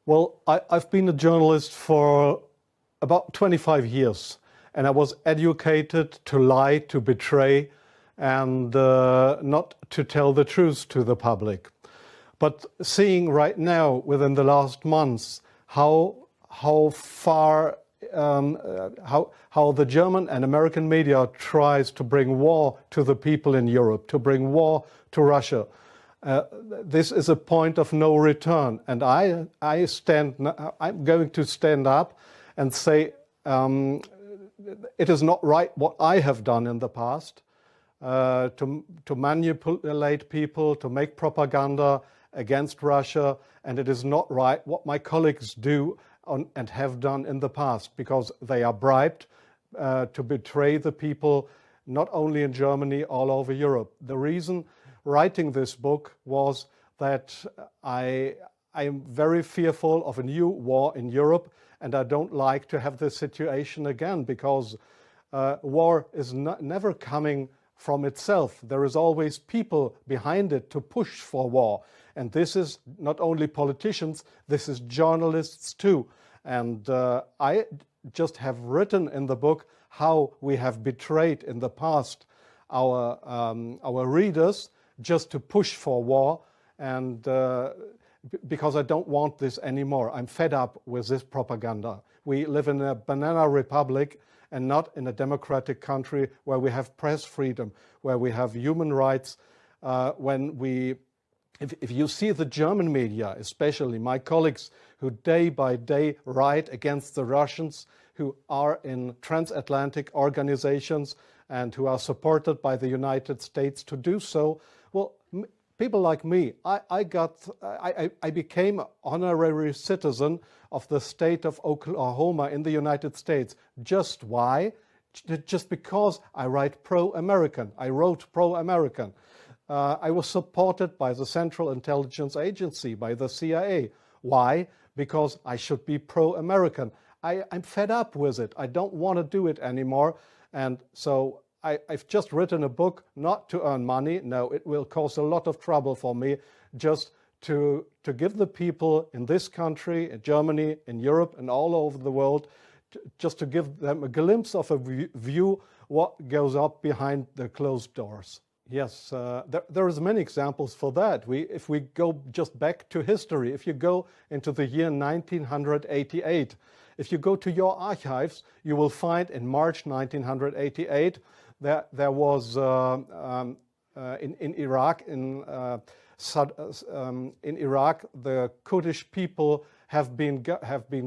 Well, I've been a journalist for about 25 years, and I was educated to lie, to betray, and not to tell the truth to the public. But seeing right now, within the last months, how far how the German and American media tries to bring war to the people in Europe, to bring war to Russia. This is a point of no return, and I'm going to stand up and say it is not right what I have done in the past, to manipulate people, to make propaganda against Russia, and it is not right what my colleagues do and have done in the past, because they are bribed to betray the people, not only in Germany, all over Europe. The reason writing this book was that I am very fearful of a new war in Europe, and I don't like to have this situation again, because war is never coming from itself. There is always people behind it to push for war. And this is not only politicians, this is journalists too. And I just have written in the book how we have betrayed in the past our readers just to push for war, and because I don't want this anymore. I'm fed up with this propaganda. We live in a banana republic and not in a democratic country where we have press freedom, where we have human rights. If you see the German media, especially my colleagues who day by day write against the Russians, who are in transatlantic organizations and who are supported by the United States to do so, well, people like me, I became an honorary citizen of the state of Oklahoma in the United States. Just why? Just because I write pro-American. I wrote pro-American. I was supported by the Central Intelligence Agency, by the CIA. Why? Because I should be pro-American. I'm fed up with it. I don't want to do it anymore. And so I've just written a book not to earn money. No, it will cause a lot of trouble for me, just to give the people in this country, in Germany, in Europe, and all over the world, just to give them a glimpse of a view what goes up behind the closed doors. Yes, there is many examples for that. If we go just back to history, if you go into the year 1988, if you go to your archives, you will find in March 1988 there was in Iraq the Kurdish people have been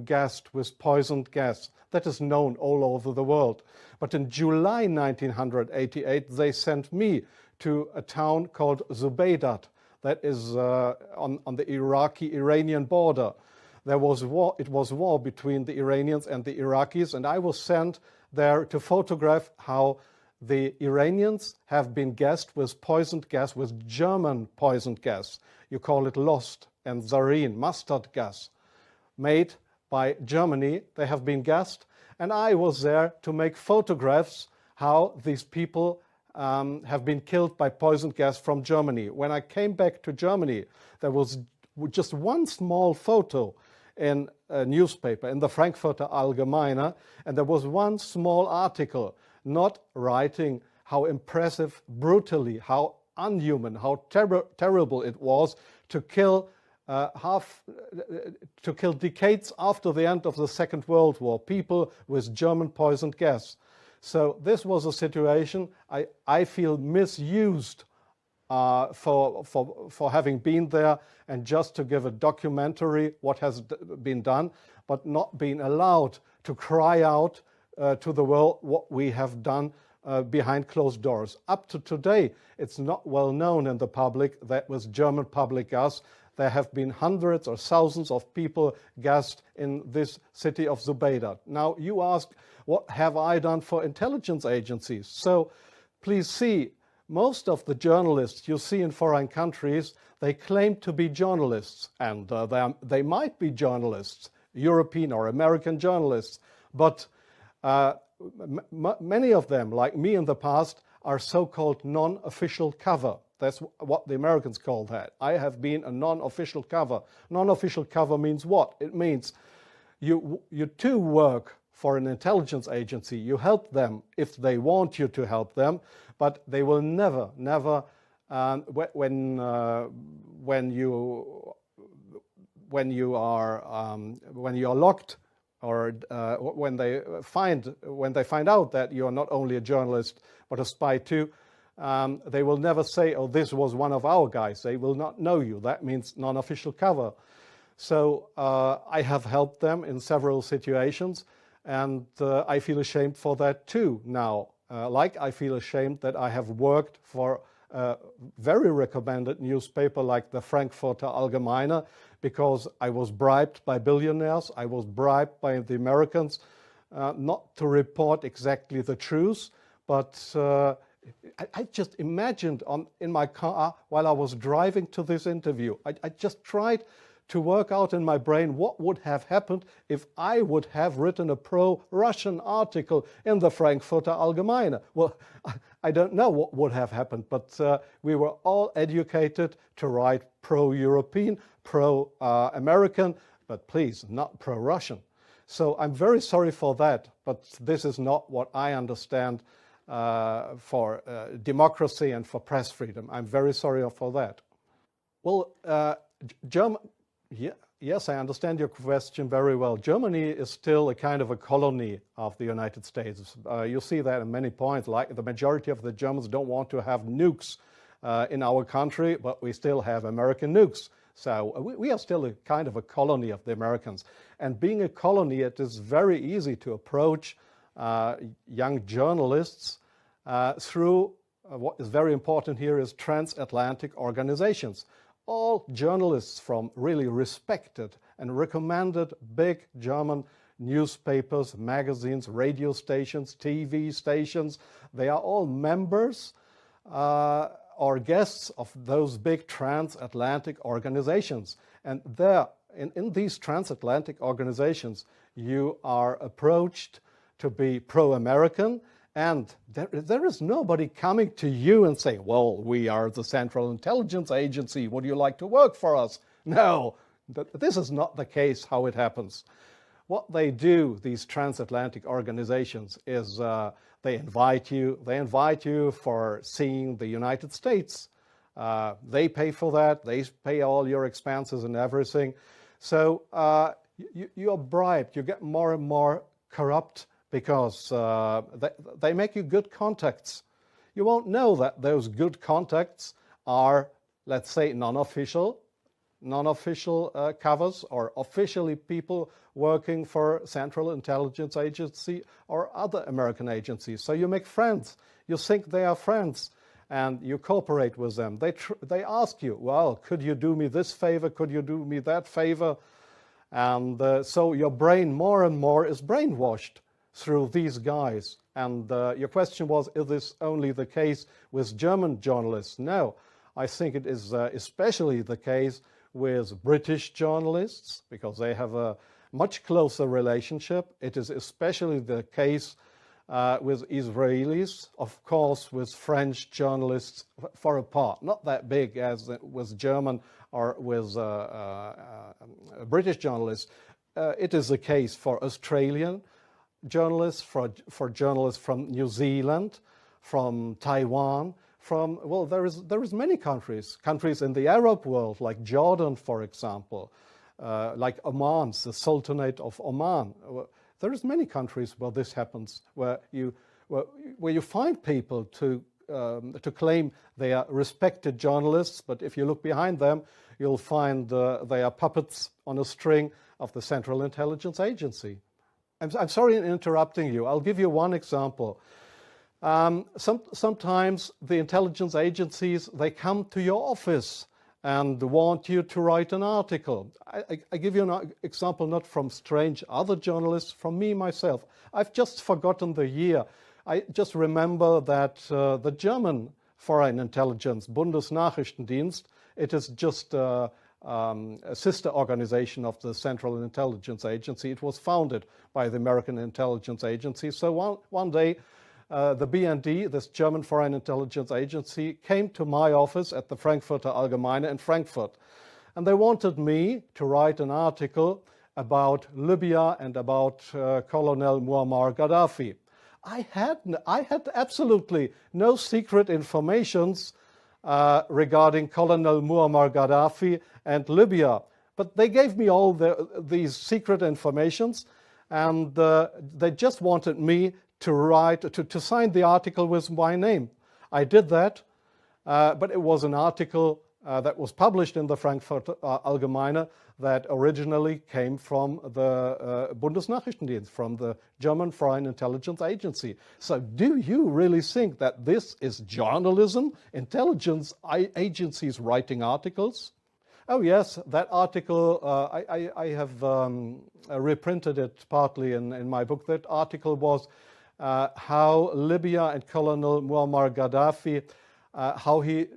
gassed with poisoned gas. That is known all over the world. But in July 1988, they sent me to a town called Zubeidat, that is on the Iraqi-Iranian border. There was war. It was war between the Iranians and the Iraqis, and I was sent there to photograph how the Iranians have been gassed with poisoned gas, with German poisoned gas. You call it Lost and Zarine, mustard gas, made by Germany. They have been gassed, and I was there to make photographs how these people have been killed by poisoned gas from Germany. When I came back to Germany, there was just one small photo in a newspaper, in the Frankfurter Allgemeine, and there was one small article not writing how impressive, brutally, how unhuman, how terrible it was to kill decades after the end of the Second World War, people with German poisoned gas. So this was a situation I feel misused for having been there and just to give a documentary what has been done, but not being allowed to cry out to the world what we have done behind closed doors. Up to today, it's not well known in the public that with German public gas, there have been hundreds or thousands of people gassed in this city of Zubeidat. Now, you ask, what have I done for intelligence agencies? So please see, most of the journalists you see in foreign countries, they claim to be journalists, and they might be journalists, European or American journalists, but many of them, like me in the past, are so-called non-official cover. That's what the Americans call that. I have been a non-official cover. Non-official cover means what? It means you too work for an intelligence agency. You help them if they want you to help them, but they will never, when you are locked, or when they find out that you are not only a journalist but a spy too, they will never say, "Oh, this was one of our guys." They will not know you. That means non-official cover. So I have helped them in several situations, and I feel ashamed for that too now. Like I feel ashamed that I have worked for a very recommended newspaper like the Frankfurter Allgemeine, because I was bribed by billionaires, I was bribed by the Americans not to report exactly the truth, but I just imagined in my car while I was driving to this interview, I just tried to work out in my brain what would have happened if I would have written a pro-Russian article in the Frankfurter Allgemeine. Well, I don't know what would have happened, but we were all educated to write pro-European, pro-American, but please, not pro-Russian. So I'm very sorry for that, but this is not what I understand for democracy and for press freedom. I'm very sorry for that. Well, yes, I understand your question very well. Germany is still a kind of a colony of the United States. You see that in many points, like the majority of the Germans don't want to have nukes in our country, but we still have American nukes. So we are still a kind of a colony of the Americans. And being a colony, it is very easy to approach young journalists through what is very important here is transatlantic organizations. All journalists from really respected and recommended big German newspapers, magazines, radio stations, TV stations, they are all members or guests of those big transatlantic organizations. And there, in these transatlantic organizations, you are approached to be pro-American, and there is nobody coming to you and saying, well, we are the Central Intelligence Agency, would you like to work for us? No, this is not the case how it happens. What they do, these transatlantic organizations, is they invite you for seeing the United States. They pay for that, they pay all your expenses and everything. So you are bribed, you get more and more corrupt, because they make you good contacts. You won't know that those good contacts are, let's say, non-official covers, or officially people working for Central Intelligence Agency or other American agencies. So you make friends. You think they are friends, and you cooperate with them. They ask you, well, could you do me this favor? Could you do me that favor? And so your brain more and more is brainwashed through these guys. And your question was, is this only the case with German journalists? No, I think it is especially the case with British journalists, because they have a much closer relationship. It is especially the case with Israelis, of course, with French journalists for a part, not that big as with German or with British journalists. It is the case for Australian journalists, for journalists from New Zealand, from Taiwan, from, well, there is many countries in the Arab world, like Jordan, for example, like Oman, the Sultanate of Oman. There is many countries where this happens, where you find people to claim they are respected journalists, but if you look behind them, you'll find they are puppets on a string of the Central Intelligence Agency. I'm sorry in interrupting you. I'll give you one example. Sometimes the intelligence agencies, they come to your office and want you to write an article. I give you an example not from strange other journalists, from me myself. I've just forgotten the year. I just remember that the German Foreign Intelligence, Bundesnachrichtendienst, it is just a sister organization of the Central Intelligence Agency. It was founded by the American Intelligence Agency. So one day the BND, this German Foreign Intelligence Agency, came to my office at the Frankfurter Allgemeine in Frankfurt. And they wanted me to write an article about Libya and about Colonel Muammar Gaddafi. I had absolutely no secret informations regarding Colonel Muammar Gaddafi and Libya. But they gave me all these secret informations, and they just wanted me to write, to sign the article with my name. I did that, but it was an article that was published in the Frankfurter Allgemeine that originally came from the Bundesnachrichtendienst, from the German Foreign Intelligence Agency. So do you really think that this is journalism, intelligence agencies writing articles? Oh yes, that article, I have reprinted it partly in my book. That article was how Libya and Colonel Muammar Gaddafi, how he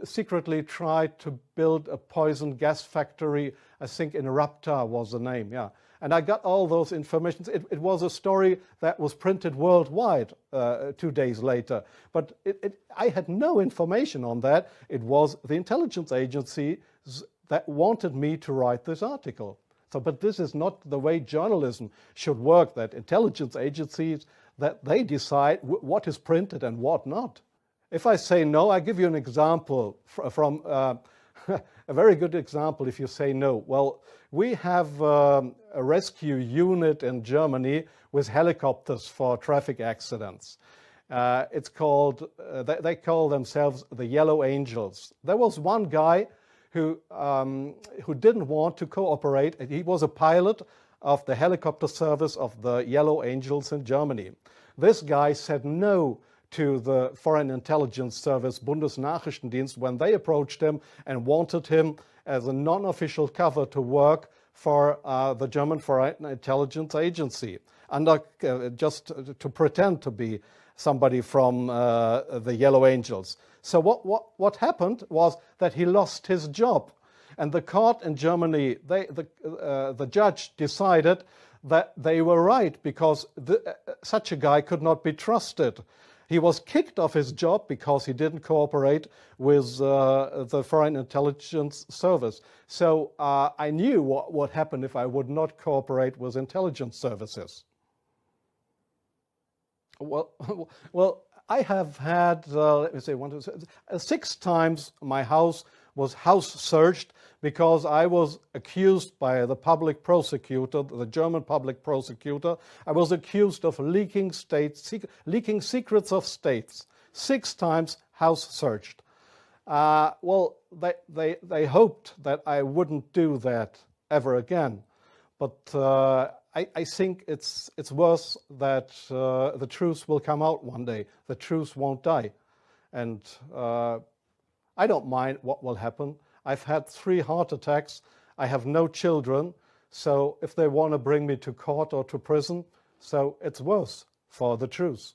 secretly tried to build a poison gas factory, I think in Rapta was the name, yeah. And I got all those informations. It was a story that was printed worldwide 2 days later. But I had no information on that. It was the intelligence agency that wanted me to write this article. So, but this is not the way journalism should work, that intelligence agencies, that they decide what is printed and what not. If I say no, I give you an example from a very good example if you say no. Well, we have a rescue unit in Germany with helicopters for traffic accidents. It's called, they call themselves the Yellow Angels. There was one guy who didn't want to cooperate. He was a pilot of the helicopter service of the Yellow Angels in Germany. This guy said no to the Foreign Intelligence Service, Bundesnachrichtendienst, when they approached him and wanted him as a non-official cover to work for the German Foreign Intelligence Agency, under just to pretend to be somebody from the Yellow Angels. So what happened was that he lost his job, and the court in Germany, the judge decided that they were right, because such a guy could not be trusted. He was kicked off his job because he didn't cooperate with the Foreign Intelligence Service. So I knew what would happen if I would not cooperate with intelligence services. Well, I have had, let me say, 6 times my house was house searched because I was accused by the public prosecutor, the German public prosecutor. I was accused of leaking secrets of states. 6 times house searched. Well, they hoped that I wouldn't do that ever again. But I think it's worse that the truth will come out one day. The truth won't die. And I don't mind what will happen. I've had 3 heart attacks. I have no children. So if they want to bring me to court or to prison, so it's worse for the truth.